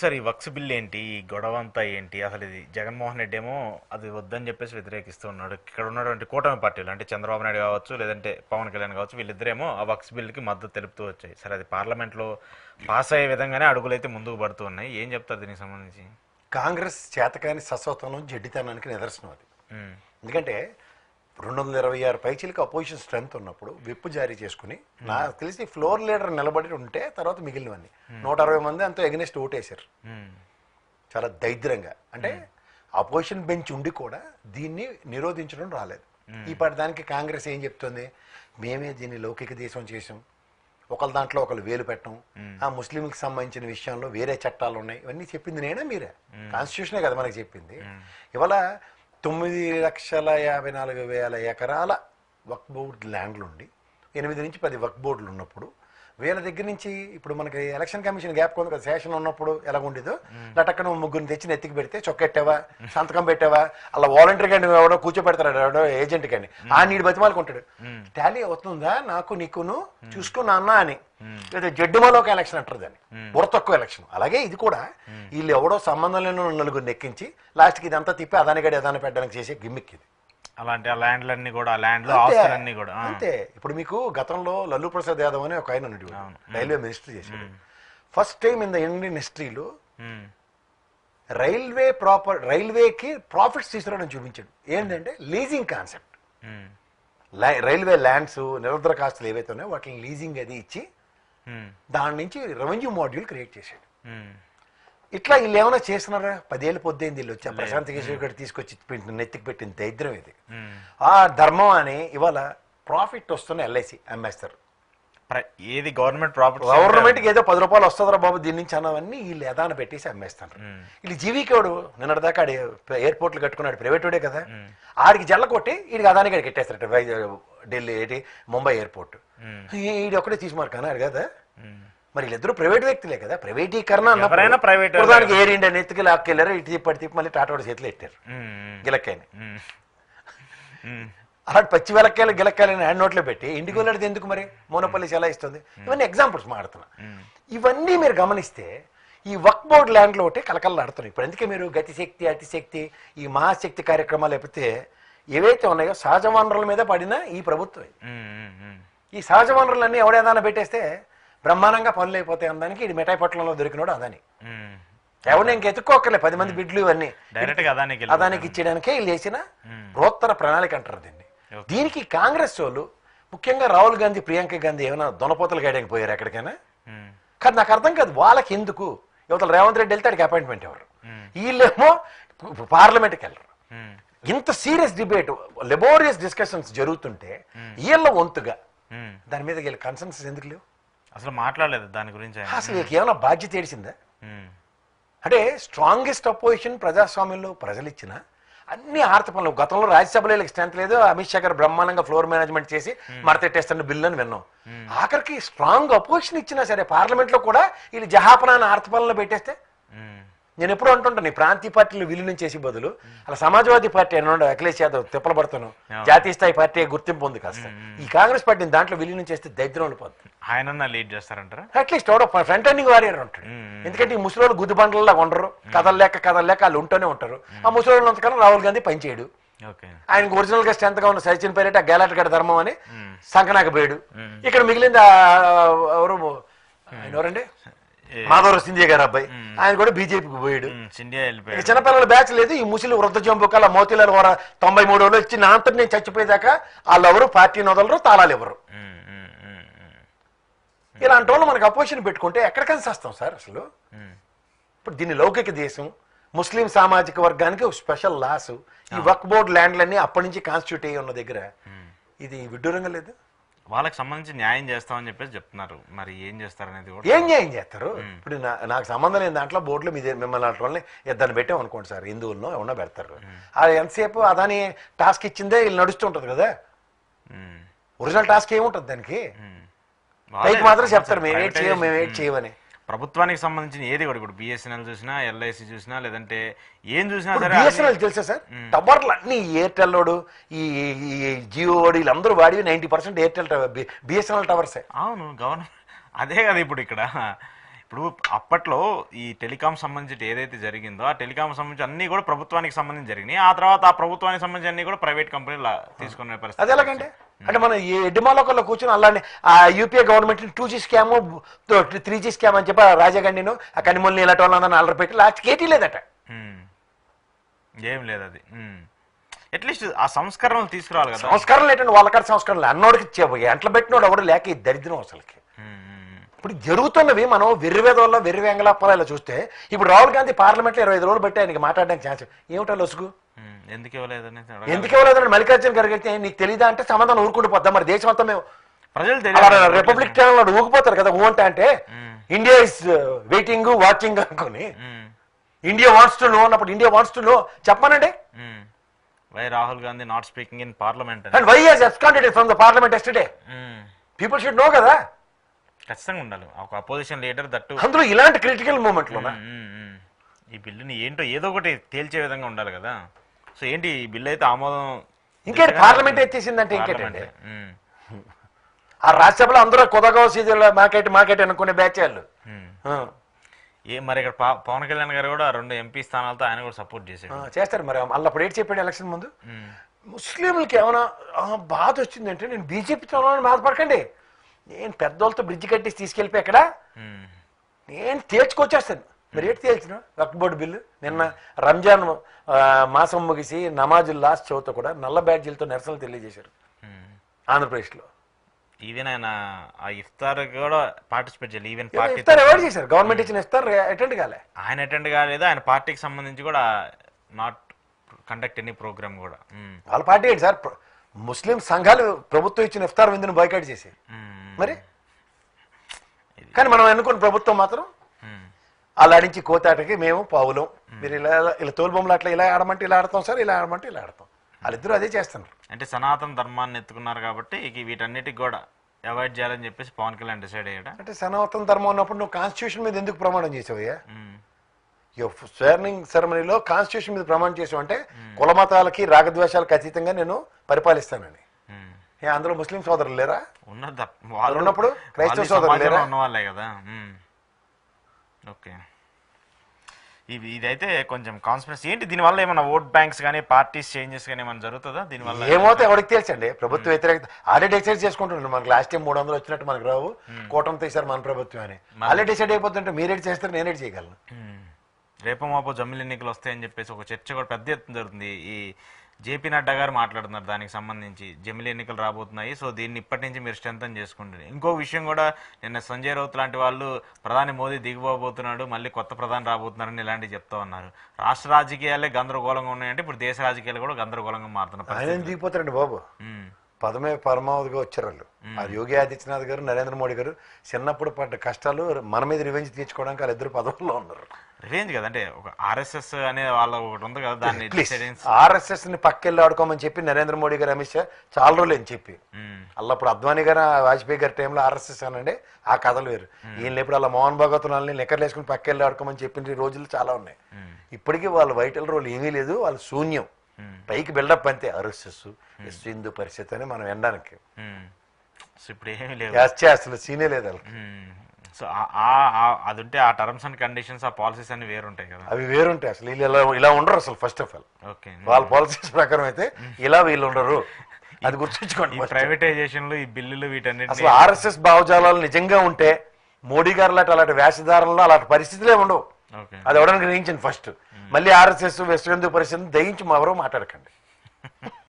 Sir ఈ Waqf bill ఏంటి, ఈ గొడవ అంతా ఏంటి, అసలు ఇది జగన్మోహన్ రెడ్డి ఏమో అది వద్దని చెప్పేసి వ్యతిరేకిస్తూ ఉన్నాడు. ఇక్కడ ఉన్నటువంటి కూటమి పార్టీలు అంటే చంద్రబాబు నాయుడు కావచ్చు, లేదంటే పవన్ కళ్యాణ్ కావచ్చు, వీళ్ళిద్దరేమో ఆ వక్స్ బిల్కి మద్దతు తెలుపుతూ వచ్చాయి. సరే అది పార్లమెంట్లో పాస్ అయ్యే విధంగానే అడుగులైతే ముందుకు పడుతూ ఉన్నాయి. ఏం చెప్తారు దీనికి సంబంధించి? కాంగ్రెస్ చేతకాని సస్వతనం జడ్డితనానికి నిదర్శనం అది. ఎందుకంటే 226 పైచీలకు అపోజిషన్ స్ట్రెంత్ ఉన్నప్పుడు విప్ జారీ చేసుకుని నాకు తెలిసి ఫ్లోర్ లీడర్ నిలబడి ఉంటే తర్వాత మిగిలినవన్నీ 160 మంది అంతా ఎగనెస్ట్ ఓటేశారు. చాలా దైద్యంగా. అంటే అపోజిషన్ బెంచ్ ఉండి కూడా దీన్ని నిరోధించడం రాలేదు. ఈ పాటి దానికి కాంగ్రెస్ ఏం చెప్తుంది, మేమే దీన్ని లౌకిక దేశం చేసాం, ఒకళ్ళ దాంట్లో ఒకళ్ళు వేలు పెట్టడం, ఆ ముస్లింకి సంబంధించిన విషయంలో వేరే చట్టాలు ఉన్నాయి, ఇవన్నీ చెప్పింది నేనే మీరే. కాన్స్టిట్యూషనే కదా మనకి చెప్పింది. ఇవాళ 9,54,000 ఎకరాల వక్ఫ్ బోర్డు ల్యాండ్లు ఉండి 8 నుంచి 10 వక్ఫ్ బోర్డులు ఉన్నప్పుడు వీళ్ళ దగ్గర నుంచి ఇప్పుడు మనకి ఎలక్షన్ కమిషన్ గ్యాప్ కొంది కదా, సెషన్ ఉన్నప్పుడు ఎలా ఉండేదో లటక్కన ముగ్గురిని తెచ్చి నెత్తికి పెడితే చొక్కెట్టావా, సంతకం పెట్టావా, అలా వాలంటీర్ కానీ ఎవడో కూర్చోపెడతాడు, ఎవడో ఏజెంట్ కానీ ఆ నీడు బతిమాలుకుంటాడు, టాలీ అవుతుందా నాకు నీకును చూసుకున్నా అన్నా అని, లేదా జడ్డుమలోకి ఎలక్షన్ అంటారు దాన్ని, బుర్ర తక్కువ ఎలక్షన్. అలాగే ఇది కూడా వీళ్ళు ఎవడో సంబంధం లేని నలుగురిని ఎక్కించి లాస్ట్కి ఇదంతా తిప్పి అదానిగడి అదాని పెట్టడానికి చేసే గిమ్మిక్ ఇది. అలాంటి ఆ ల్యాండ్లన్నీ కూడా, ఆ ల్యాండ్లో ఆస్తులన్నీ కూడా అంతే. ఇప్పుడు మీకు గతంలో లల్లు ప్రసాద్ యాదవ్ అని ఒక ఆయన ఉన్నాడు, రైల్వే మినిస్టర్ చేశాడు. First time in the Indian హిస్టరీలో రైల్వేకి ప్రాఫిట్స్ తీసుకురావడం చూపించాడు. ఏంటంటే లీజింగ్ కాన్సెప్ట్. రైల్వే ల్యాండ్స్ నిరంతర కాస్తులు ఏవైతే ఉన్నాయో వాటిని లీజింగ్ అది ఇచ్చి దాని నుంచి రెవెన్యూ మాడ్యూల్ క్రియేట్ చేశాడు. ఇట్లా వీళ్ళు ఏమైనా చేస్తున్నారా? 10 ఏళ్ళు పొద్దుంది వీళ్ళు వచ్చి ప్రశాంత్ కిషోర్ గారు తీసుకొచ్చి నెత్తికి పెట్టిన దరిద్రం ఇది. ఆ ధర్మం అని ఇవాళ ప్రాఫిట్ వస్తున్న ఎల్ఐసి అమ్మేస్తారు. ఏది గవర్నమెంట్ ప్రాఫిట్, గవర్నమెంట్కి ఏదో 10 రూపాయలు వస్తుందిరా బాబు దీని నుంచి అన్నవన్నీ వీళ్ళు యథాన పెట్టేసి అమ్మేస్తారు. వీళ్ళు జీవికోడు నిన్నటిదాకా ఎయిర్పోర్ట్లు కట్టుకున్నాడు, ప్రైవేటోడే కదా, ఆడికి జల్ల కొట్టి వీడికి అదానికి ఆడికి కట్టేస్తారట. ఢిల్లీ ఏంటి ముంబై ఎయిర్పోర్ట్ వీడి ఒక్కడే తీసుమారు కానీ కదా. మరి వీళ్ళిద్దరూ ప్రైవేట్ వ్యక్తులే కదా, ప్రైవేటీకరణ దానికి ఎయిర్ ఇండియా నెత్తికి లాక్కెళ్ళారు, ఇటు తిప్పటి మళ్ళీ టాటా చేతిలో ఎట్టారు గిలక్కాయని. అలాంటి పచ్చి వెలక్కాయలు గిలక్కాయలని హ్యాండ్ నోట్లో పెట్టి ఇంటికి వెళ్ళేది ఎందుకు మరి? మోనోపల్లి ఎలా ఇస్తుంది? ఇవన్నీ ఎగ్జాంపుల్స్ మాడుతున్నా. ఇవన్నీ మీరు గమనిస్తే ఈ వక్ఫ్ బోర్డు ల్యాండ్లో ఒకటి కలకలలాడుతున్నాయి. ఇప్పుడు అందుకే మీరు గతిశక్తి అతిశక్తి ఈ మహాశక్తి కార్యక్రమాలు లేకపోతే ఏవైతే ఉన్నాయో సహజ వనరుల మీద పడిన ఈ ప్రభుత్వం. ఈ సహజ వనరులన్నీ ఎవడేదానా పెట్టేస్తే బ్రహ్మాండంగా పనులు అయిపోతాయి అనడానికి ఇది మిఠాయి పట్లంలో దొరికినాడు అదాని. ఎవరిని ఇంక ఎత్తుక్కోకర్లే 10 మంది బిడ్లు ఇవన్నీ అదానికి ఇచ్చేయడానికే వీళ్ళు చేసిన బృహత్తర ప్రణాళిక అంటారు దీన్ని. దీనికి కాంగ్రెస్ వాళ్ళు ముఖ్యంగా రాహుల్ గాంధీ ప్రియాంక గాంధీ ఏమైనా దొనపోతలు గైడానికి పోయారు ఎక్కడికైనా? కానీ నాకు అర్థం కాదు వాళ్ళకి ఎందుకు. యువతల రేవంత్ రెడ్డి వెళ్తే అడిగి అపాయింట్మెంట్ ఎవరు, వీళ్ళేమో పార్లమెంట్కి వెళ్ళరు. ఇంత సీరియస్ డిబేట్ లెబోరియస్ డిస్కషన్స్ జరుగుతుంటే వీళ్ళ వంతుగా దాని మీద వీళ్ళ కన్సెన్సస్ ఎందుకు లేవు? అసలు మాట్లాడలేదు దాని గురించి. అసలు ఏమైనా బాధ్యత ఏడిసిందా? అంటే స్ట్రాంగెస్ట్ అపోజిషన్ ప్రజాస్వామ్యంలో ప్రజలు ఇచ్చిన అన్ని ఆర్త పనులు. గతంలో రాజ్యసభలో వీళ్ళకి స్ట్రెంత్ లేదు, అమిత్ షా గారు బ్రహ్మాండంగా ఫ్లోర్ మేనేజ్మెంట్ చేసి మడతెట్టేస్తున్న బిల్లు అని విన్నాం. ఆఖరికి స్ట్రాంగ్ అపోజిషన్ ఇచ్చినా సరే పార్లమెంట్ లో కూడా వీళ్ళు జహాపనాన్ని ఆర్త పనులు పెట్టేస్తే నేను ఎప్పుడు అంటుంటాను, ఈ ప్రాంతీయ పార్టీలు విలీనం చేసి బదులు అలా సమాజ్వాదీ పార్టీ అని అఖిలేష్ యాదవ్ తిప్పలు పడుతాను, జాతీయ స్థాయి పార్టీ గుర్తింపు ఉంది కాస్త, ఈ కాంగ్రెస్ పార్టీని దాంట్లో విలీనం చేస్తే దరిద్రం ఉండిపోతుంది. ఆయన లీడ్ చేస్తారంటారా? అట్లీస్ట్ ఎవడో ఫ్రంట్ ఎండింగ్ వారియర్ ఉంటాడు. ఎందుకంటే ఈ ముసలోళ్ళు గుద్దు బండ్లలో ఉండరు, కదలలేక వాళ్ళు ఉంటూనే ఉంటారు. ఆ ముసలోళ్ళు అంతకాలం రాహుల్ గాంధీ పనిచేయడు. ఆయనకు ఒరిజినల్ గా స్ట్రెంత్ గా ఉన్న సచిన్ పైలట్ ఆ గేలాట్ గడ ధర్మం అని సంకనాక పోయాడు. ఇక్కడ మిగిలింది ఎవరు ఎవరండి, మాధవరావు సింధియా గారు అబ్బాయి, ఆయన కూడా బీజేపీకి పోయాడు. చిన్నపిల్లల బ్యాచ్ లేదు. ఈ ముసలి వృద్ధ జంపుకాల మోతీలాల్ 93 వచ్చి నా అంతా నేను చచ్చిపోయేదాకా వాళ్ళు ఎవరు పార్టీ నొదలరు, తాళాలు ఎవరు. ఇలాంటి వాళ్ళు మనకు అపోజిషన్ పెట్టుకుంటే ఎక్కడికైనా చేస్తాం సార్ అసలు. ఇప్పుడు దీన్ని లౌకిక దేశం, ముస్లిం సామాజిక వర్గానికి ఒక స్పెషల్ లాస్, ఈ వక్ఫ్ బోర్డు ల్యాండ్లన్నీ అప్పటి నుంచి కాన్స్టిట్యూట్ అయ్యి ఉన్న దగ్గర ఇది విడ్డూరంగా లేదు. వాళ్ళకి సంబంధించి న్యాయం చేస్తామని చెప్పేసి చెప్తున్నారు. మరి ఏం చేస్తారు అనేది కూడా ఏం న్యాయం చేస్తారు? ఇప్పుడు నాకు సంబంధం లేని దాంట్లో బోర్డులో మిమ్మల్ని అట్లా వాళ్ళని ఇద్దరిని పెట్టాం అనుకోండి సార్, హిందువులను ఏమన్నా పెడతారు. అది ఎంతసేపు అదాని టాస్క్ ఇచ్చిందే వీళ్ళు నడుస్తుంటది కదా, ఒరిజినల్ టాస్క్ ఏముంటుంది దానికి? పైకి మాత్రం చెప్తారు మేము ఏడ్ చేయమని. ప్రభుత్వానికి సంబంధించిన ఏది కూడా ఇప్పుడు బిఎస్ఎన్ఎల్ చూసినా, ఎల్ఐసి చూసినా, లేదంటే ఏం చూసినా సరే. బిఎస్ఎన్ఎల్ తెలుసా సార్, టవర్లు అన్ని ఎయిర్టెల్ వాడు ఈ జియో వాడు వీళ్ళందరూ వాడి 90% ఎయిర్టెల్ బిఎస్ఎన్ఎల్ టవర్సే. అవును, గవర్నమెంట్ అదే కదా. ఇప్పుడు ఇప్పుడు అప్పట్లో ఈ టెలికాం సంబంధించి ఏదైతే జరిగిందో ఆ టెలికాం సంబంధించి అన్ని కూడా ప్రభుత్వానికి సంబంధించి జరిగినాయి. ఆ తర్వాత ఆ ప్రభుత్వానికి సంబంధించి అన్ని కూడా ప్రైవేట్ కంపెనీలు తీసుకునే పరిస్థితి. అది ఎలాగంటే అంటే మనం ఈ ఎడ్డిమాలోకల్లో కూర్చొని అలానే ఆ UPA government 2G scam 3G scam అని చెప్పి రాజాగండిను ఆ కనిమూలని ఇలాంటి వాళ్ళందరినీ అల్లరి పెట్టి లాస్ట్ కేటీ లేదట. ఏం లేదు అది. అట్లీస్ట్ ఆ సంస్కరణలు తీసుకురావాలి కదా. సంస్కరణలు ఏంటంటే వాళ్ళకాడ సంస్కరణలు అన్నోడికి ఎంట్ల పెట్టినోడు ఎవడు లేక ఈ దరిద్రం అసలుకి. ఇప్పుడు జరుగుతున్నవి మనం వెర్రివేద వల్ల వెర్రి వెంగళప్పలా ఇలా చూస్తే ఇప్పుడు రాహుల్ గాంధీ పార్లమెంట్లో 25 రోజులు బట్టి ఆయనకి మాట్లాడడానికి ఛాన్స్ ఏమిటో లొసుగు ఎందుకు ఇవ్వలేదని మల్లికార్జున గారికి అయితే నీకు తెలీదా అంటే సమాధానం ఊరుకుంటూ పోద్దాం. మరి దేశం అంతా మేము ప్రజలు రిపబ్లిక్ ఛానల్ ఊగిపోతారు కదా. అంటే ఇండియా ఇస్ వెయిటింగ్ వాచింగ్ అనుకుని ఇండియా వాంట్స్ టు నో అన్నప్పుడు ఇండియా వాంట్స్ టు నో చెప్పానండి. Why Rahul Gandhi not speaking in parliament and why has absconded from the parliament yesterday. People should know కదా. ఖచ్చితంగా ఉండాలి ఒక అపోజిషన్ లీడర్ దట్టు. అందులో ఇలాంటి critical moment లో ఈ బిల్లుని ఏంటో ఏదో ఒకటి తేల్చే విధంగా ఉండాలి కదా. సో ఏంటి ఈ బిల్లు అయితే ఆమోదం ఇంకేంటి పార్లమెంట్ ఎత్తేసిందంటే ఇంకేంటండి. ఆ రాజ్యసభలో అందరూ కొత్తగా సీజన్లో మాకేటి అనుకునే బ్యాచ్ వాళ్ళు మరి ఇక్కడ పవన్ కళ్యాణ్ గారు కూడా 2 ఎంపీ స్థానాలతో ఆయన కూడా సపోర్ట్ చేస్తారు. మరి మళ్ళీ అప్పుడు ఏంటి చెప్పాడు ఎలక్షన్ ముందు ముస్లింలకి ఏమైనా బాధ వచ్చిందంటే నేను బీజేపీతో బాధపడకండి, నేను పెద్దోళ్ళతో బ్రిడ్జ్ కట్టేసి తీసుకెళ్ళిపోయి ఎక్కడ నేను తేల్చుకొచ్చేస్తాను. మరి ఏంటి తేల్చిన వక్ఫ్ బోర్డు బిల్లు నిన్న రంజాన్ మాసం ముగిసి నమాజుల్ లాస్ట్ చౌత కూడా నల్ల బ్యాడ్జీలతో నిరసనలు తెలియజేశారు ఆంధ్రప్రదేశ్లో. ఈవెన్ ఆయన ఆ ఇఫ్తార్ కూడా పార్టిసిపేట్ చేయాలి. ఈవెన్ ఇఫ్తార్ అవాయిడ్ చేశారు. గవర్నమెంట్ ఇచ్చిన ఇఫ్తార్ అటెండ్ కాలే. ఆయన అటెండ్ కాలేదు. ఆయన పార్టీకి సంబంధించి కూడా నాట్ కండక్ట్ ఎనీ ప్రోగ్రామ్ కూడా. వాళ్ళ పార్టీ ఏంటి సార్, ముస్లిం సంఘాలు ప్రభుత్వం ఇచ్చిన ఇఫ్తార్ విందును బాయ్కాట్ చేసి మరి. కానీ మనం అనుకున్న ప్రభుత్వం మాత్రం అలాడించి కోతాటకి మేము పావులం, మీరు ఇలా తోలుబొమ్మలు అట్లా ఇలా ఆడమంటే ఇలా ఆడతాం సార్, ఇలా ఆడమంటే ఇలా ఆడతాం. వాళ్ళిద్దరూ అదే చేస్తున్నారు. అంటే సనాతన ధర్మాన్ని ఎత్తుకున్నారు కాబట్టి వీటన్నిటికి కూడా అవాయిడ్ చేయాలని చెప్పేసి పవన్ కళ్యాణ్ డిసైడ్ అయ్యాడు. అంటే సనాతన ధర్మం ఉన్నప్పుడు నువ్వు కాన్స్టిట్యూషన్ మీద ఎందుకు ప్రమాణం చేసావయ్యా? స్వర్నింగ్ సెరమనీలో కాన్స్టిట్యూషన్ మీద ప్రమాణం చేసావు అంటే కుల మతాలకి రాగద్వేషాలకు అతీతంగా నేను పరిపాలిస్తానని. అందులో ముస్లిం సోదరులు లేరా? వాళ్ళు ఉన్నప్పుడు క్రైస్తవ సోదరులు లేరా? ఉన్నవాళ్ళే కదా. ఓకే, ఇదైతే కొంచెం కాన్స్పిరసీ. ఏంటి దీనివల్ల ఏమైనా ఓట్ బ్యాంక్స్ కానీ పార్టీస్ చేంజెస్ కానీ ఏమైనా జరుగుతుందా దీనివల్ల? ఏమవుతాయి ఎవరికి తెలుసండి. ప్రభుత్వ వ్యతిరేకత ఆల్రెడీ డిసైడ్ చేసుకుంటున్నారు. మనకి లాస్ట్ టైం 300 వచ్చినట్టు మనకు రావు, కూటమి తీసారు మన ప్రభుత్వం అని ఆల్రెడీ డిసైడ్ అయిపోతుంటే మీరేటి చేస్తారు నేనేటి చేయగలను. రేపు మాపో జమిలి ఎన్నికలు వస్తాయని చెప్పేసి ఒక చర్చ కూడా పెద్ద ఎత్తున జరుగుతుంది. ఈ జేపీ నడ్డా గారు మాట్లాడుతున్నారు దానికి సంబంధించి. జమిలి ఎన్నికలు రాబోతున్నాయి, సో దీన్ని ఇప్పటి నుంచి మీరు స్ట్రెంథన్ చేసుకుంటుంది. ఇంకో విషయం కూడా నిన్న సంజయ్ రౌత్ లాంటి వాళ్ళు ప్రధాని మోదీ దిగిపోబోతున్నాడు, మళ్ళీ కొత్త ప్రధాని రాబోతున్నారని ఇలాంటివి చెప్తా ఉన్నారు. రాష్ట్ర రాజకీయాలే గందరగోళంగా ఉన్నాయంటే ఇప్పుడు దేశ రాజకీయాలు కూడా గందరగోళంగా మారుతున్నారు. ఆయన దిగిపోతారండి బాబు, పదమే పరమావధిగా వచ్చారు వాళ్ళు. ఆ యోగి ఆదిత్యనాథ్ గారు నరేంద్ర మోడీ గారు చిన్నప్పుడు పడ్డ కష్టాలు మన మీద రివెంజ్ తీర్చుకోవడానికి వాళ్ళిద్దరు పదవుల్లో ఉన్నారు. రివెంజ్ కదంటే ఒక ఆర్ఎస్ఎస్ అనే వాళ్ళ ఒకటి ఉంది కదా, దాన్ని ఆర్ఎస్ఎస్ ని పక్కెళ్ళి ఆడుకోమని చెప్పి నరేంద్ర మోడీ గారు అమిత్ షా చాలా రోజులు అని చెప్పి అప్పుడు అద్వానీ గారు వాజ్పేయి గారి టైంలో ఆర్ఎస్ఎస్ అనండి ఆ కథలు వేరు. ఈయన ఎప్పుడు అలా మోహన్ భాగవత్ వాళ్ళని లెక్కర్లు వేసుకుని పక్కెళ్ళి ఆడుకోమని చెప్పిన రోజులు చాలా ఉన్నాయి. ఇప్పటికీ వాళ్ళ వైటల్ రోల్ ఏమీ లేదు, వాళ్ళు శూన్యం, పైకి బిల్డప్ అంతే. ఆర్ఎస్ఎస్ హిందూ పరిషత్ అని మనం వినడానికి ఇప్పుడు ఏమీ లేదు, అసలు సీనే లేదు వాళ్ళకి. సో అది ఉంటే ఆ టర్మ్స్ అండ్ కండిషన్స్ ఆ పాలసీస్ అన్ని వేరుంటాయి కదా, అవి వేరుంటాయి. అసలు వీళ్ళు ఇలా ఉండరు అసలు. ఫస్ట్ ఆఫ్ ఆల్ ఓకే, వాళ్ళ పాలసీస్ ప్రకారం అయితే ఇలా వీళ్ళు ఉండరు, అది గుర్తుంచుకోండి. ప్రైవేటైజేషన్లు ఈ బిల్లులు వీటన్నిటి అసలు ఆర్ఎస్ఎస్ భావజాలాలు నిజంగా ఉంటే మోడీ గారు అలాంటి వేషధారణలో అలాంటి పరిస్థితులే ఉండవు. అది ఎవడానికి గ్రహించండి ఫస్ట్. మళ్ళీ ఆర్ఎస్ఎస్ వెస్ట్ హిందూ పరిస్థితిని దయించి ఎవరో మాట్లాడకండి.